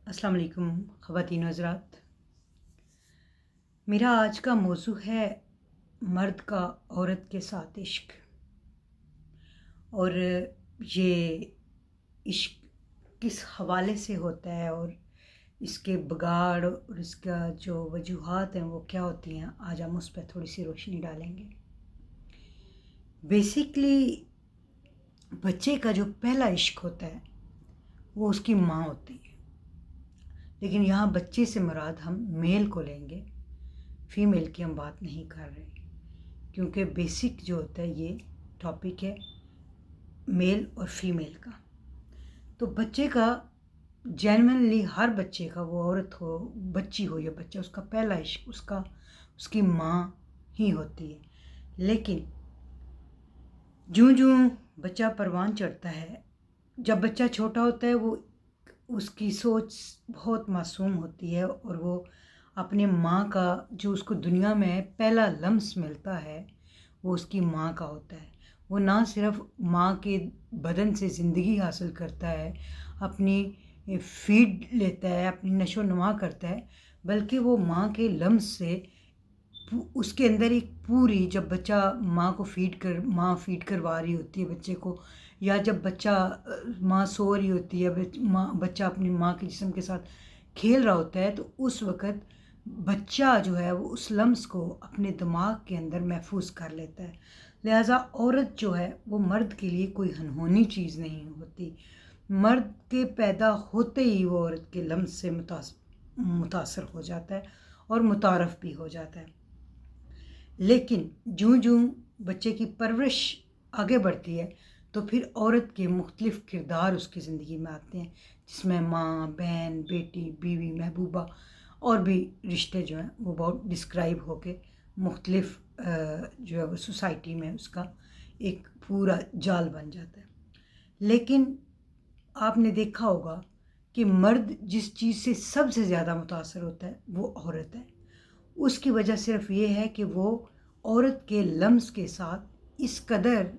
अस्सलाम वालेकुम ख़वातीन व हज़रात। मेरा आज का मौजू है मर्द का औरत के साथ इश्क। और ये इश्क किस हवाले से होता है और इसके बिगाड़ और इसका जो वजूहात हैं वो क्या होती हैं, आज हम उस पर थोड़ी सी रोशनी डालेंगे। बेसिकली बच्चे का जो पहला इश्क होता है वो उसकी माँ होती है, लेकिन यहाँ बच्चे से मुराद हम मेल को लेंगे, फीमेल की हम बात नहीं कर रहे, क्योंकि बेसिक जो होता है ये टॉपिक है मेल और फीमेल का। तो बच्चे का जेन्युइनली हर बच्चे का, वो औरत हो बच्ची हो या बच्चा, उसका पहला इश्क उसकी माँ ही होती है। लेकिन जूं जूं बच्चा परवान चढ़ता है, जब बच्चा छोटा होता है वो उसकी सोच बहुत मासूम होती है और वो अपने माँ का जो उसको दुनिया में पहला लम्स मिलता है वो उसकी माँ का होता है। वो ना सिर्फ माँ के बदन से ज़िंदगी हासिल करता है, अपनी फीड लेता है, अपनी नशो नुमा करता है, बल्कि वो माँ के लम्स से उसके अंदर एक पूरी, जब बच्चा माँ फीड करवा रही होती है बच्चे को, या जब माँ सो रही होती है, बच्चा अपनी माँ के जिस्म के साथ खेल रहा होता है, तो उस वक़्त बच्चा जो है वो उस लम्स को अपने दिमाग के अंदर महफूज कर लेता है। लिहाजा औरत जो है वो मर्द के लिए कोई अनहोनी चीज़ नहीं होती। मर्द के पैदा होते ही वो औरत के लम्स से मुतासर हो जाता है और मुतारफ़ भी हो जाता है। लेकिन जूं जूं बच्चे की परवरिश आगे बढ़ती है तो फिर औरत के मुख्तलिफ़ किरदार उसकी ज़िंदगी में आते हैं, जिसमें माँ, बहन, बेटी, बीवी, महबूबा और भी रिश्ते जो हैं वो बहुत डिस्क्राइब होके मुख्तलिफ़ जो है वो सोसाइटी में उसका एक पूरा जाल बन जाता है। लेकिन आपने देखा होगा कि मर्द जिस चीज़ से सबसे ज़्यादा मुतासर होता है वो औरत है। उसकी वजह सिर्फ ये है कि वो औरत के लम्स के साथ इस कदर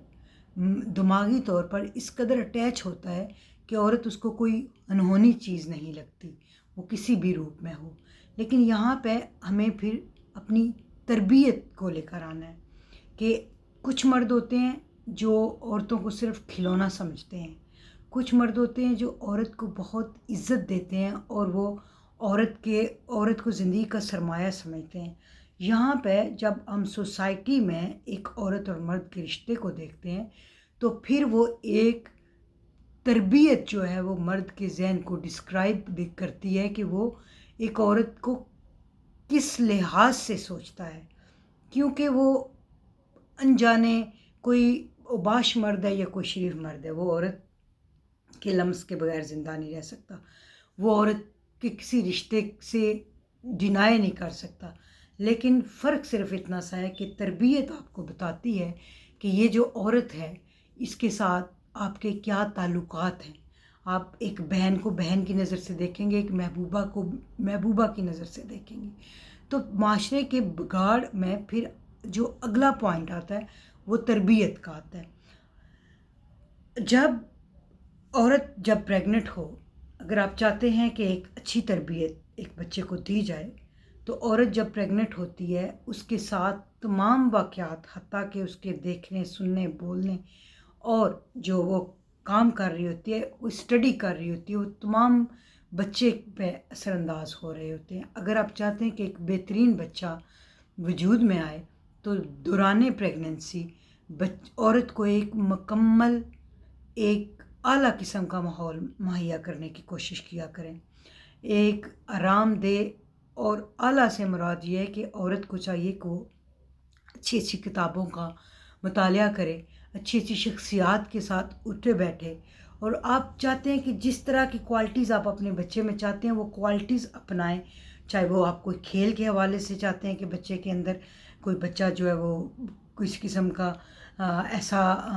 दिमागी तौर पर इस कदर अटैच होता है कि औरत उसको कोई अनहोनी चीज़ नहीं लगती, वो किसी भी रूप में हो। लेकिन यहाँ पे हमें फिर अपनी तरबियत को लेकर आना है कि कुछ मर्द होते हैं जो औरतों को सिर्फ खिलौना समझते हैं, कुछ मर्द होते हैं जो औरत को बहुत इज़्ज़त देते हैं और वो औरत को ज़िंदगी का सरमाया समझते हैं। यहाँ पे जब हम सोसाइटी में एक औरत और मर्द के रिश्ते को देखते हैं तो फिर वो एक तरबियत जो है वो मर्द के ज़हन को डिस्क्राइब करती है कि वो एक औरत को किस लिहाज से सोचता है, क्योंकि वो अनजाने कोई ओबाश मर्द है या कोई शरीफ मर्द है, वो औरत के लम्स के बगैर ज़िंदा नहीं रह सकता, वो औरत के किसी रिश्ते से डिनाई नहीं कर सकता। लेकिन फ़र्क सिर्फ इतना सा है कि तरबियत आपको बताती है कि ये जो औरत है इसके साथ आपके क्या ताल्लुकात हैं। आप एक बहन को बहन की नज़र से देखेंगे, एक महबूबा को महबूबा की नज़र से देखेंगे। तो माशरे के बिगाड़ में फिर जो अगला पॉइंट आता है वो तरबियत का आता है। जब प्रेग्नेंट हो, अगर आप चाहते हैं कि एक अच्छी तरबियत एक बच्चे को दी जाए, तो औरत जब प्रेग्नेंट होती है उसके साथ तमाम वाक़यात, हत्ता कि उसके देखने, सुनने, बोलने और जो वो काम कर रही होती है, वो स्टडी कर रही होती है, वो तमाम बच्चे पे असरअंदाज हो रहे होते हैं। अगर आप चाहते हैं कि एक बेहतरीन बच्चा वजूद में आए तो दौरान प्रेगनेंसी औरत को एक मुकम्मल, एक आला किस्म का माहौल मुहैया करने की कोशिश किया करें। एक आरामदेह और आला से मुराद ये है कि औरत को चाहिए कि वो अच्छी अच्छी किताबों का मुतालिया करे, अच्छी अच्छी शख्सियात के साथ उठे बैठे, और आप चाहते हैं कि जिस तरह की क्वालिटीज़ आप अपने बच्चे में चाहते हैं वो क्वालिटीज़ अपनाएं। चाहे वो आप कोई खेल के हवाले से चाहते हैं कि बच्चे के अंदर कोई बच्चा जो है वो किस किस्म का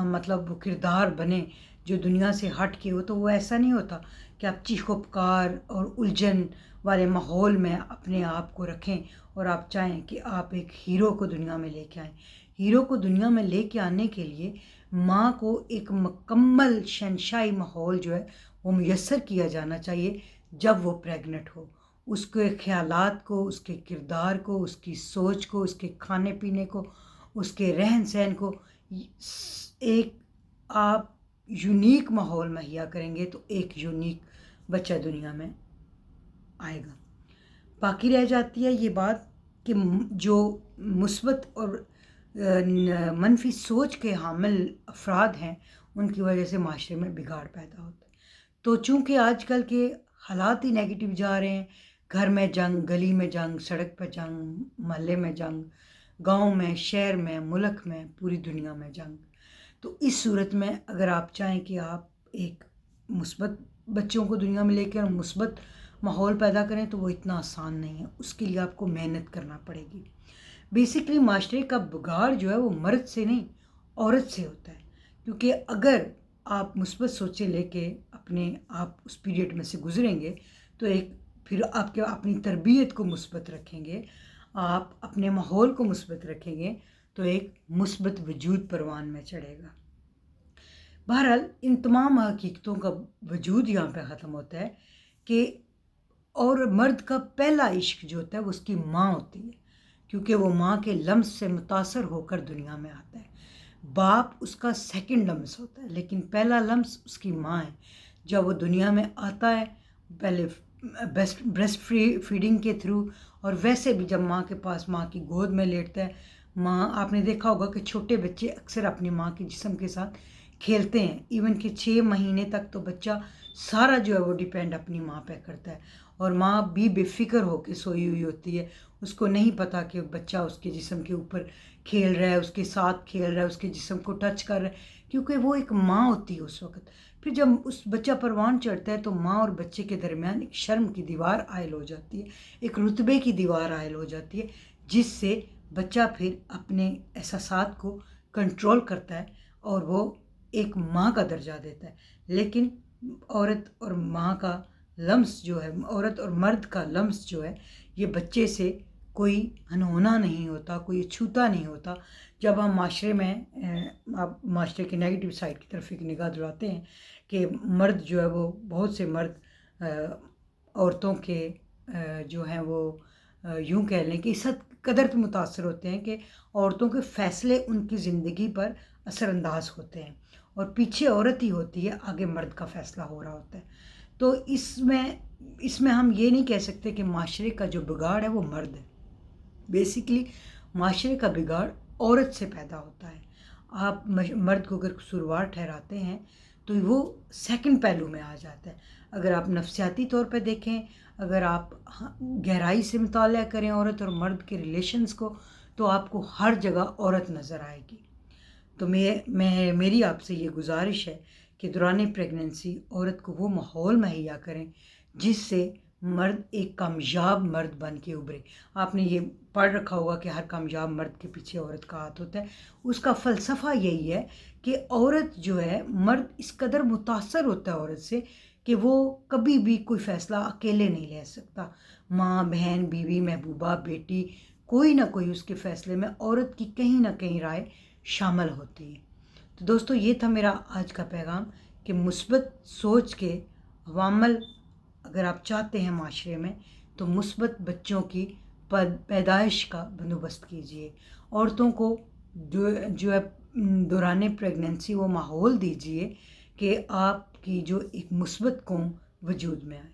मतलब वो किरदार बने जो दुनिया से हट के हो, तो वो ऐसा नहीं होता कि आप चीखो पुकार और उलझन वाले माहौल में अपने आप को रखें और आप चाहें कि आप एक हीरो को दुनिया में लेके आएँ। हीरो को दुनिया में लेके आने के लिए माँ को एक मुकम्मल शहनशाही माहौल जो है वो मुयस्सर किया जाना चाहिए, جب وہ پریگنٹ ہو، اس کے خیالات کو، اس کے کردار کو، اس کی سوچ کو، اس کے کھانے پینے کو، اس کے رہن سہن کو ایک آپ یونیک ماحول مہیا کریں گے تو ایک یونیک بچہ دنیا میں آئے گا۔ باقی رہ جاتی ہے یہ بات کہ جو مثبت اور منفی سوچ کے حامل افراد ہیں ان کی وجہ سے معاشرے میں بگاڑ پیدا ہوتا ہے۔ تو چونکہ آج کل کے حالات ہی نیگیٹو جا رہے ہیں، گھر میں جنگ، گلی میں جنگ، سڑک پہ جنگ، محلے میں جنگ، گاؤں میں، شہر میں، ملک میں، پوری دنیا میں جنگ، تو اس صورت میں اگر آپ چاہیں کہ آپ ایک مثبت بچوں کو دنیا میں لے کے اور مثبت ماحول پیدا کریں تو وہ اتنا آسان نہیں ہے، اس کے لیے آپ کو محنت کرنا پڑے گی۔ بیسکلی معاشرے کا بگاڑ جو ہے وہ مرد سے نہیں، عورت سے ہوتا ہے، کیونکہ اگر آپ مثبت سوچیں لے کے آپ اس پیریڈ میں سے گزریں گے تو پھر آپ اپنی تربیت کو مثبت رکھیں گے، آپ اپنے ماحول کو مثبت رکھیں گے تو ایک مثبت وجود پروان میں چڑھے گا۔ بہرحال ان تمام حقیقتوں کا وجود یہاں پہ ختم ہوتا ہے کہ اور مرد کا پہلا عشق جو ہوتا ہے وہ اس کی ماں ہوتی ہے، کیونکہ وہ ماں کے لمس سے متاثر ہو کر دنیا میں آتا ہے۔ باپ اس کا سیکنڈ لمس ہوتا ہے، لیکن پہلا لمس اس کی ماں ہے۔ جب وہ دنیا میں آتا ہے پہلے بریسٹ فیڈنگ کے تھرو، اور ویسے بھی جب ماں کے پاس ماں کی گود میں لیٹتا ہے، ماں، آپ نے دیکھا ہوگا کہ چھوٹے بچے اکثر اپنی ماں کے جسم کے ساتھ کھیلتے ہیں، ایون کہ 6 مہینے تک تو بچہ سارا جو ہے وہ ڈیپینڈ اپنی ماں پہ کرتا ہے، اور ماں بھی بے فکر ہو کے سوئی ہوئی ہوتی ہے، اس کو نہیں پتا کہ بچہ اس کے جسم کے اوپر کھیل رہا ہے، اس کے ساتھ کھیل رہا ہے، اس کے جسم کو ٹچ کر رہا ہے، کیونکہ وہ ایک ماں ہوتی ہے اس وقت۔ پھر جب اس بچہ پروان چڑھتا ہے تو ماں اور بچے کے درمیان ایک شرم کی دیوار عائل ہو جاتی ہے، ایک رتبے کی دیوار عائل ہو جاتی ہے، جس سے بچہ پھر اپنے احساسات کو کنٹرول کرتا ہے اور وہ ایک ماں کا درجہ دیتا ہے۔ لیکن عورت اور ماں کا لمس جو ہے، عورت اور مرد کا لمس جو ہے، یہ بچے سے کوئی انہونا نہیں ہوتا، کوئی چھوتا نہیں ہوتا۔ جب ہم معاشرے میں آپ معاشرے کے نیگیٹو سائڈ کی طرف ایک نگاہ دلاتے ہیں کہ مرد جو ہے وہ بہت سے مرد عورتوں کے جو ہیں وہ یوں کہہ لیں کہ اس حد قدر پہ متاثر ہوتے ہیں کہ عورتوں کے فیصلے ان کی زندگی پر اثر انداز ہوتے ہیں، اور پیچھے عورت ہی ہوتی ہے، آگے مرد کا فیصلہ ہو رہا ہوتا ہے۔ تو اس میں ہم یہ نہیں کہہ سکتے کہ معاشرے کا جو بگاڑ ہے وہ مرد ہے۔ بیسکلی معاشرے کا بگاڑ عورت سے پیدا ہوتا ہے۔ آپ مرد کو اگر قصوروار ٹھہراتے ہیں تو وہ سیکنڈ پہلو میں آ جاتا ہے۔ اگر آپ نفسیاتی طور پہ دیکھیں، اگر آپ گہرائی سے مطالعہ کریں عورت اور مرد کے ریلیشنز کو، تو آپ کو ہر جگہ عورت نظر آئے گی۔ تو میری آپ سے یہ گزارش ہے کہ دوران پریگننسی عورت کو وہ ماحول مہیا کریں جس سے مرد ایک کامیاب مرد بن کے ابھرے۔ آپ نے یہ پڑھ رکھا ہوگا کہ ہر کامیاب مرد کے پیچھے عورت کا ہاتھ ہوتا ہے۔ اس کا فلسفہ یہی ہے کہ عورت جو ہے، مرد اس قدر متاثر ہوتا ہے عورت سے کہ وہ کبھی بھی کوئی فیصلہ اکیلے نہیں لے سکتا۔ ماں، بہن، بیوی، محبوبہ، بیٹی، کوئی نہ کوئی اس کے فیصلے میں عورت کی کہیں نہ کہیں رائے شامل ہوتی ہے۔ تو دوستو، یہ تھا میرا آج کا پیغام کہ مثبت سوچ کے عوامل اگر آپ چاہتے ہیں معاشرے میں، تو مثبت بچوں کی پیدائش کا بندوبست کیجیے۔ عورتوں کو جو ہے دوران پریگننسی وہ ماحول دیجیے کہ آپ کی جو ایک مثبت قوم وجود میں آئے۔